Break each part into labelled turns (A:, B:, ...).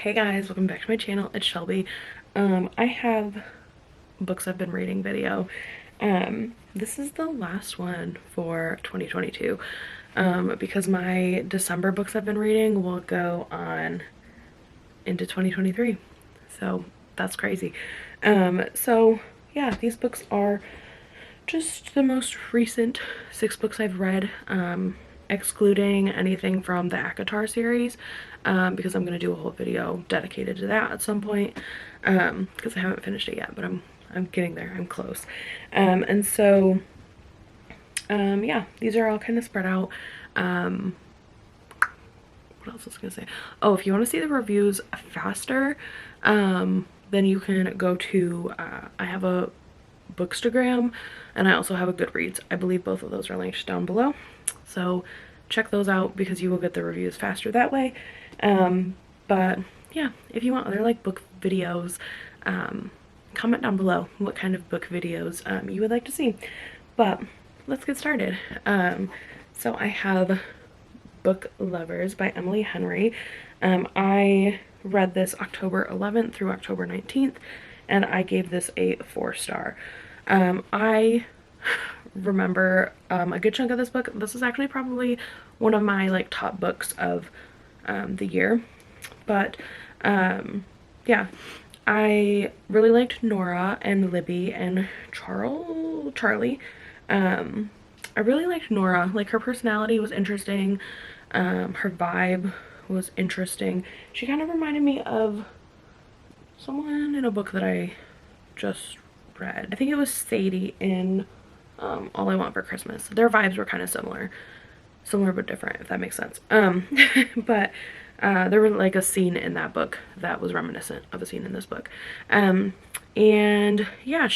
A: Hey guys, welcome back to my channel. It's Shelby. I have books I've been reading video. This is the last one for 2022 because my December books I've been reading will go on into 2023. So that's crazy. So yeah, these books are just the most recent 6 books I've read, excluding anything from the ACOTAR series, because I'm going to do a whole video dedicated to that at some point, because I haven't finished it yet, but I'm getting there. I'm close. And so yeah, these are all kind of spread out. What else was I gonna say? Oh, if you want to see the reviews faster, then you can go to I have a Bookstagram and I also have a Goodreads. I believe both of those are linked down below, so check those out because you will get the reviews faster that way. But yeah, if you want other like book videos, comment down below what kind of book videos you would like to see. But let's get started. So I have Book Lovers by Emily Henry. I read this October 11th through October 19th, and I gave this a 4-star. I remember a good chunk of this book. This is actually probably one of my like top books of the year. But yeah, I really liked Nora and Libby and Charlie. I really liked Nora. Like, her personality was interesting. Her vibe was interesting. She kind of reminded me of someone in a book that I just read. I think it was Sadie in All I Want for Christmas. Their vibes were kind of similar but different, if that makes sense. But there was like a scene in that book that was reminiscent of a scene in this book. And yeah,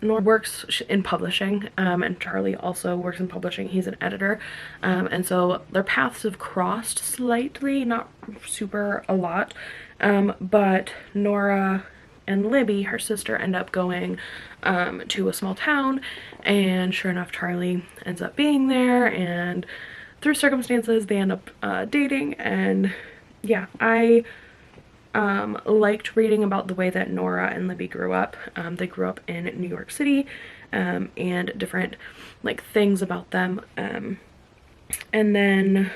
A: Nora works in publishing, and Charlie also works in publishing. He's an editor, and so their paths have crossed slightly, not super a lot, but Nora and Libby, her sister, end up going to a small town, and sure enough, Charlie ends up being there, and through circumstances they end up dating. And yeah, I liked reading about the way that Nora and Libby grew up. They grew up in New York City, and different like things about them. And then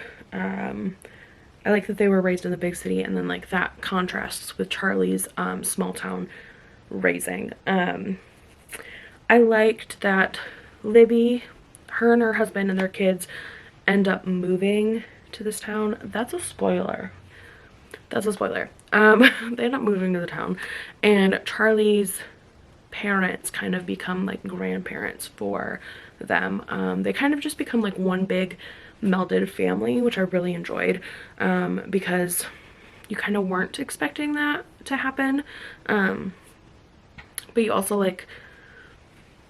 A: I like that they were raised in the big city, and then like that contrasts with Charlie's small town raising. I liked that Libby, her and her husband and their kids end up moving to this town. That's a spoiler. That's a spoiler. They end up moving to the town, and Charlie's parents kind of become like grandparents for them. They kind of just become like one big melded family, which I really enjoyed, because you kind of weren't expecting that to happen. But you also, like,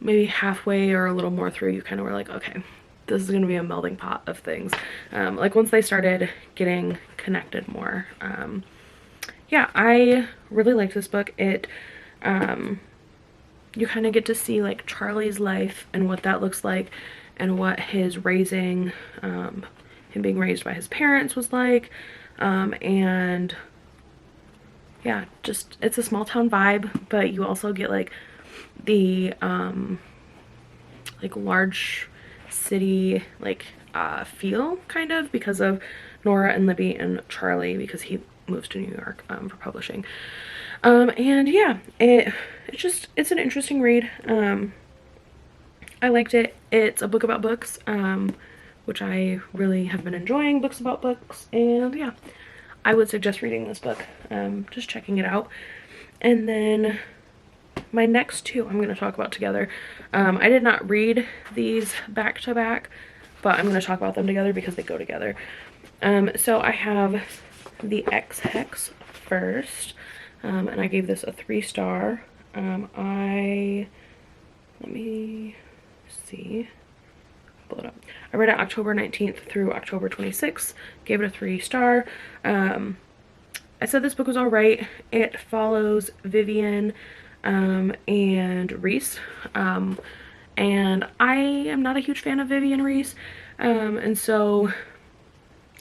A: maybe halfway or a little more through, you kind of were like, okay, this is gonna be a melding pot of things. Like, once they started getting connected more. Yeah, I really liked this book. It you kind of get to see like Charlie's life and what that looks like, and what his raising, him being raised by his parents was like. And yeah, just, it's a small town vibe, but you also get like the like large city like feel, kind of, because of Nora and Libby and Charlie, because he moves to New York for publishing. And yeah, it's an interesting read. I liked it. It's a book about books, which I really have been enjoying, books about books, and yeah, I would suggest reading this book, just checking it out. And then my next two I'm going to talk about together. I did not read these back to back, but I'm going to talk about them together because they go together. So I have The Ex-Hex first, and I gave this a 3-star. Let me see. Pull it up. I read it October 19th through October 26th, gave it a 3-star. I said this book was alright. It follows Vivian and Reese, and I am not a huge fan of Vivian Reese, and so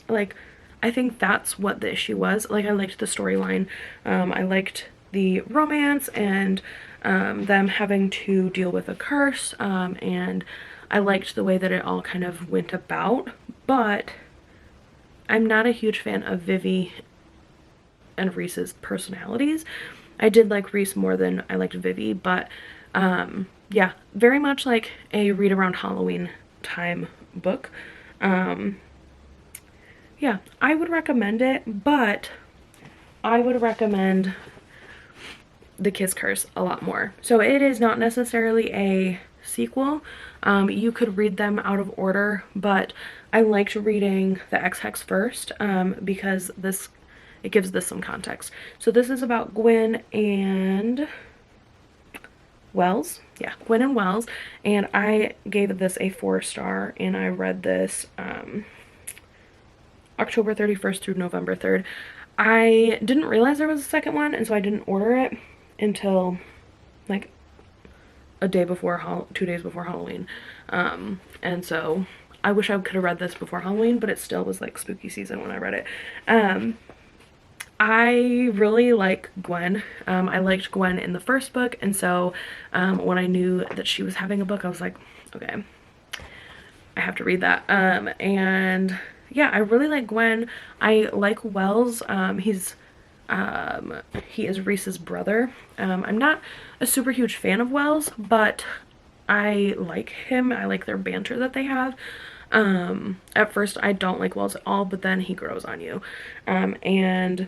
A: like I think that's what the issue was. Like, I liked the storyline. I liked the romance and them having to deal with a curse, and I liked the way that it all kind of went about, but I'm not a huge fan of Vivi and Reese's personalities. I did like Reese more than I liked Vivi, but yeah, very much like a read around Halloween time book. Yeah, I would recommend it, but I would recommend The Kiss Curse a lot more. So it is not necessarily a sequel. You could read them out of order, but I liked reading the X Hex first because it gives this some context. So this is about Gwen and Wells. Yeah, Gwen and Wells, and I gave this a 4-star, and I read this October 31st through November 3rd. I didn't realize there was a second one, and so I didn't order it until like a day before, 2 days before Halloween. And so I wish I could have read this before Halloween, but it still was like spooky season when I read it. I really like Gwen. I liked Gwen in the first book, and so when I knew that she was having a book, I was like, okay, I have to read that. And yeah, I really like Gwen. I like Wells. He is Reese's brother. I'm not a super huge fan of Wells, but I like him. I like their banter that they have. At first I don't like Wells at all, but then he grows on you. And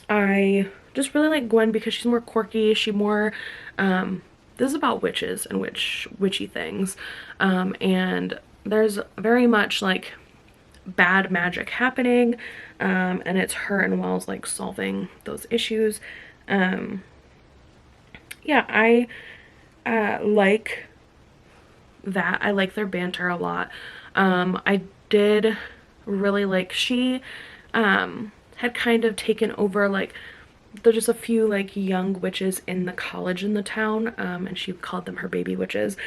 A: I just really like Gwen because she's more quirky. This is about witches and witchy things. And there's very much like bad magic happening, and it's her and Wells like solving those issues. Yeah, I like that. I like their banter a lot. I did really like she had kind of taken over, like there's just a few like young witches in the college in the town, and she called them her baby witches.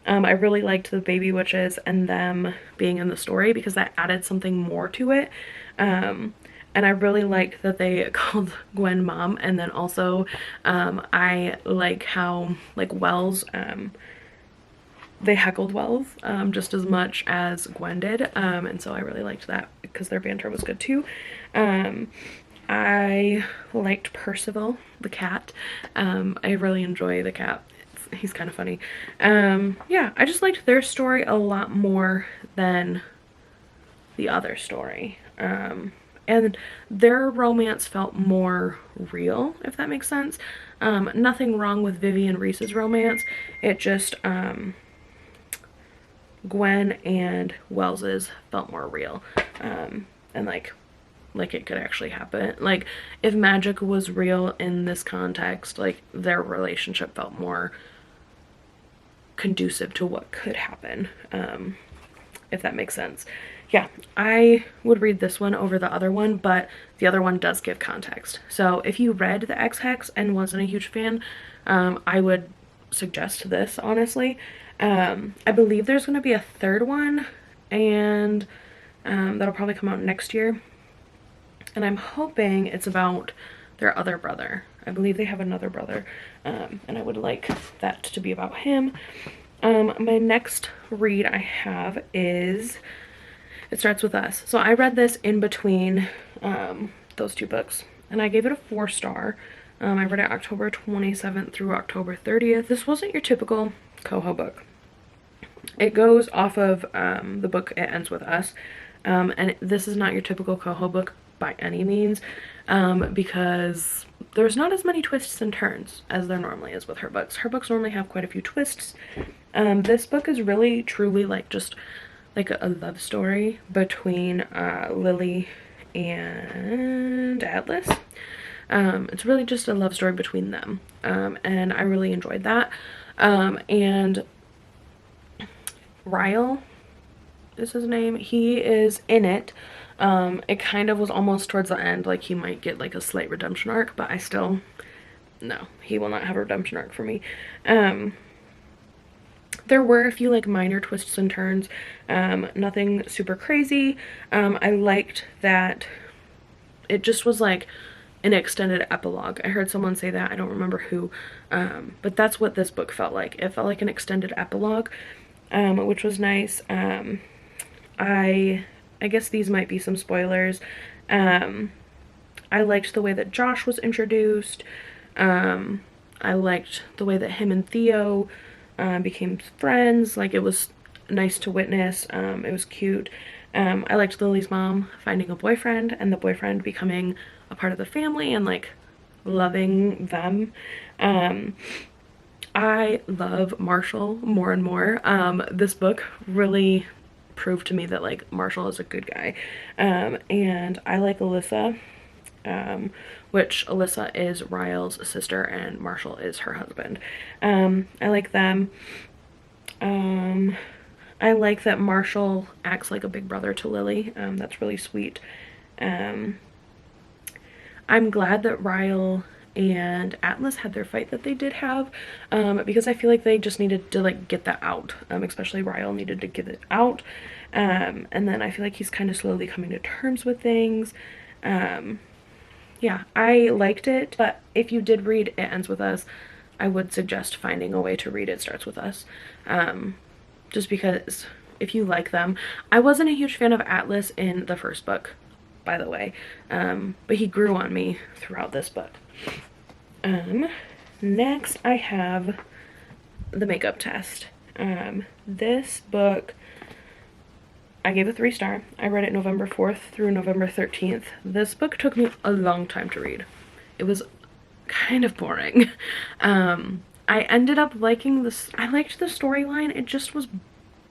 A: I really liked the baby witches and them being in the story because that added something more to it. And I really liked that they called Gwen mom, and then also I like how like Wells, they heckled Wells just as much as Gwen did, and so I really liked that because their banter was good too. I liked Percival the cat. I really enjoy the cat. He's kind of funny. Yeah, I just liked their story a lot more than the other story. And their romance felt more real, if that makes sense. Nothing wrong with Vivi and Reese's romance. It just, Gwen and Wells's felt more real. And like it could actually happen. Like, if magic was real in this context, like their relationship felt more conducive to what could happen, if that makes sense. Yeah, I would read this one over the other one, but the other one does give context. So if you read the X Hex and wasn't a huge fan, I would suggest this, honestly. I believe there's going to be a third one, and that'll probably come out next year. And I'm hoping it's about their other brother. I believe they have another brother, and I would like that to be about him. My next read I have is It Starts With Us. So I read this in between those two books, and I gave it a 4-star. I read it October 27th through October 30th. This wasn't your typical Coho book. It goes off of the book It Ends With Us, and this is not your typical Coho book by any means, because there's not as many twists and turns as there normally is with her books. Her books normally have quite a few twists. This book is really truly like just like a love story between Lily and Atlas. It's really just a love story between them, and I really enjoyed that. And Ryle is his name. He is in it. It kind of was almost towards the end, like he might get like a slight redemption arc, but I still, no, he will not have a redemption arc for me. There were a few like minor twists and turns, nothing super crazy. I liked that it just was like an extended epilogue. I heard someone say that, I don't remember who, but that's what this book felt like. It felt like an extended epilogue, which was nice. I guess these might be some spoilers. I liked the way that Josh was introduced. I liked the way that him and Theo became friends. Like, it was nice to witness. It was cute. I liked Lily's mom finding a boyfriend and the boyfriend becoming a part of the family and like loving them. I love Marshall more and more. This book really proved to me that like Marshall is a good guy. And I like Alyssa, which Alyssa is Ryle's sister and Marshall is her husband. I like them. I like that Marshall acts like a big brother to Lily. That's really sweet. I'm glad that Ryle and Atlas had their fight that they did have, because I feel like they just needed to like get that out, especially Ryle needed to get it out. And then I feel like he's kind of slowly coming to terms with things. Yeah, I liked it, but if you did read It Ends With Us, I would suggest finding a way to read It Starts With Us. Just because if you like them. I wasn't a huge fan of Atlas in the first book, by the way, but he grew on me throughout this book. Next I have The Makeup Test. This book, I gave a 3-star. I read it November 4th through November 13th. This book took me a long time to read. It was kind of boring. I ended up liking this. I liked the storyline. It just was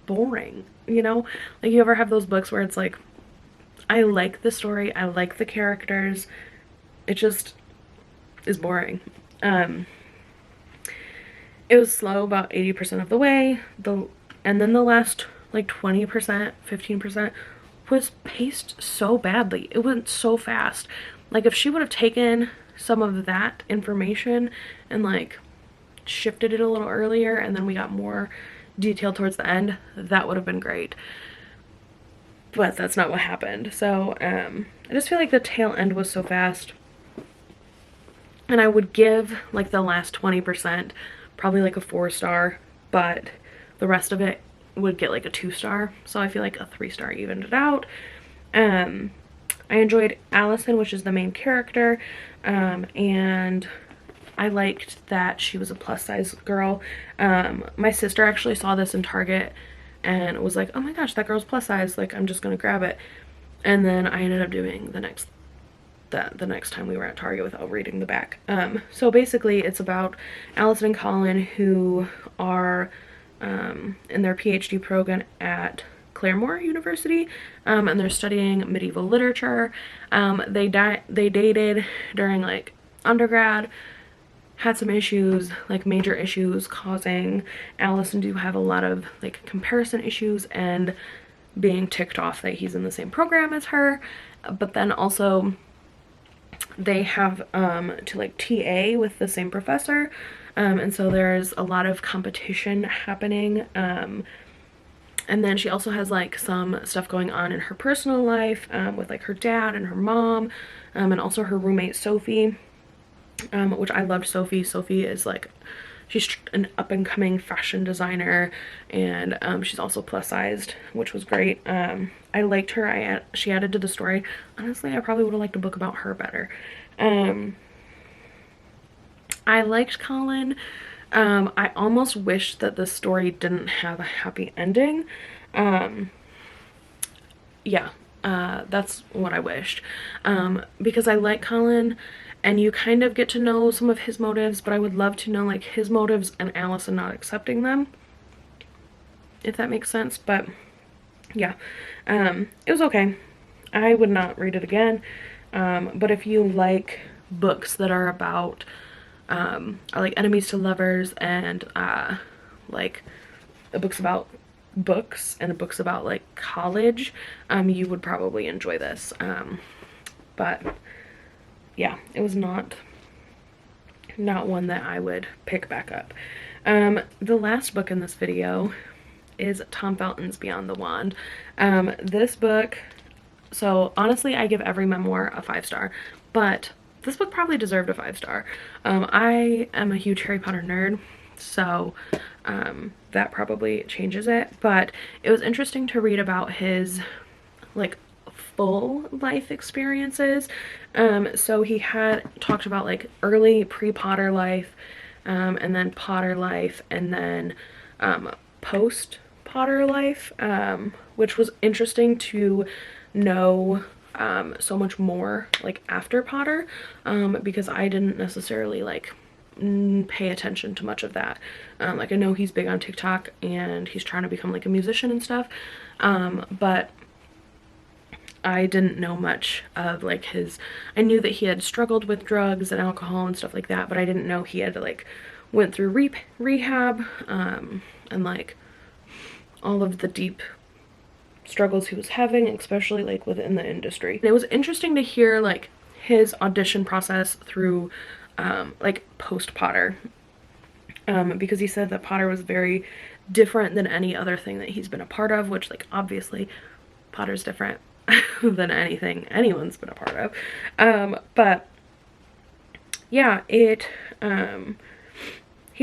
A: boring, you know? Like, you ever have those books where it's like, I like the story, I like the characters, it just is boring. It was slow about 80% of the way, and then the last like 20%, 15% was paced so badly. It went so fast. Like, if she would have taken some of that information and like shifted it a little earlier and then we got more detail towards the end, that would have been great. But that's not what happened. So I just feel like the tail end was so fast. And I would give like the last 20% probably like a 4-star, but the rest of it would get like a 2-star. So I feel like a 3-star evened it out. I enjoyed Allison, which is the main character, and I liked that she was a plus size girl. My sister actually saw this in Target and was like, oh my gosh, that girl's plus size, like I'm just gonna grab it. And then I ended up doing the next time we were at Target without reading the back. So basically it's about Allison and Colin, who are in their PhD program at Claremore University, and they're studying medieval literature. They dated during like undergrad, had some issues, like major issues, causing Allison to have a lot of like comparison issues and being ticked off that he's in the same program as her. But then also they have to like TA with the same professor, and so there's a lot of competition happening. And then she also has like some stuff going on in her personal life, with like her dad and her mom, and also her roommate Sophie, which I loved Sophie. Sophie is like, she's an up-and-coming fashion designer, and she's also plus-sized, which was great. I liked her. She added to the story. Honestly, I probably would have liked a book about her better. I liked Colin. I almost wish that the story didn't have a happy ending. Yeah, that's what I wished. Because I like Colin, and you kind of get to know some of his motives, but I would love to know like his motives and Allison not accepting them, if that makes sense. But yeah, it was okay. I would not read it again. But if you like books that are about are like enemies to lovers, and like books about books and books about like college, you would probably enjoy this. But yeah, it was not one that I would pick back up. The last book in this video is Tom Felton's Beyond the Wand. This book, so honestly, I give every memoir a 5-star, but this book probably deserved a 5-star. I am a huge Harry Potter nerd, so that probably changes it, but it was interesting to read about his like full life experiences. So he had talked about like early pre-Potter life, and then Potter life, and then post Potter life, which was interesting to know so much more like after Potter, because I didn't necessarily like pay attention to much of that. Like I know he's big on TikTok and he's trying to become like a musician and stuff, but I didn't know much of like his, I knew that he had struggled with drugs and alcohol and stuff like that, but I didn't know he had like went through rehab, and like all of the deep struggles he was having, especially like within the industry. And it was interesting to hear like his audition process through like post Potter, because he said that Potter was very different than any other thing that he's been a part of, which like obviously Potter's different than anything anyone's been a part of. But yeah, he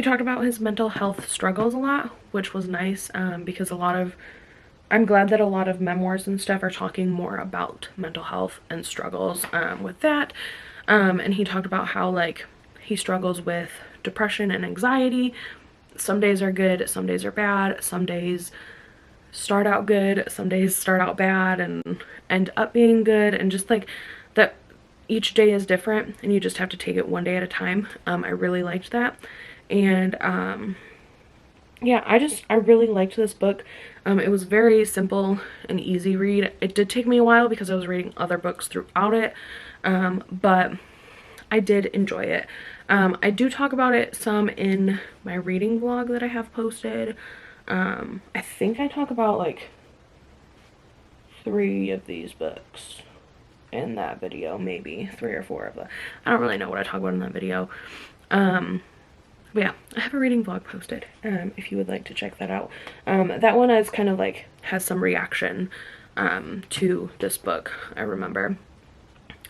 A: talked about his mental health struggles a lot, which was nice, because I'm glad that a lot of memoirs and stuff are talking more about mental health and struggles with that. And he talked about how like he struggles with depression and anxiety. Some days are good, some days are bad, some days start out good, some days start out bad and end up being good, and just like that each day is different and you just have to take it one day at a time. I really liked that. And yeah, I really liked this book. It was very simple and easy read. It did take me a while because I was reading other books throughout it, but I did enjoy it. I do talk about it some in my reading vlog that I have posted. I think I talk about like 3 of these books in that video, maybe 3 or 4 of them. I don't really know what I talk about in that video. But yeah, I have a reading vlog posted, if you would like to check that out. That one is kind of like has some reaction to this book, I remember.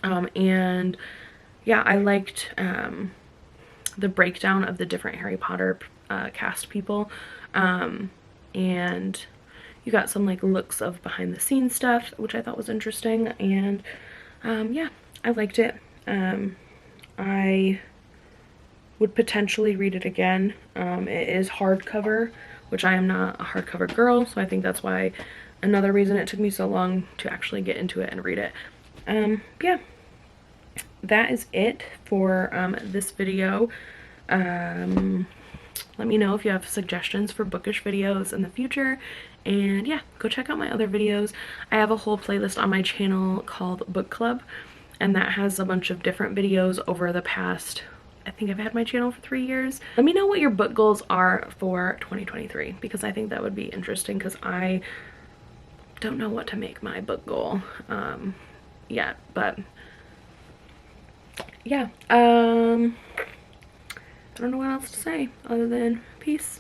A: And yeah, I liked the breakdown of the different Harry Potter cast people, and you got some like looks of behind the scenes stuff, which I thought was interesting. And yeah, I liked it. I would potentially read it again. It is hardcover, which I am not a hardcover girl, so I think that's why another reason it took me so long to actually get into it and read it. Yeah, that is it for this video. Let me know if you have suggestions for bookish videos in the future, and yeah, go check out my other videos. I have a whole playlist on my channel called Book Club, and that has a bunch of different videos over the past, I think I've had my channel for 3 years. Let me know what your book goals are for 2023, because I think that would be interesting, because I don't know what to make my book goal yet, but yeah, I don't know what else to say other than peace.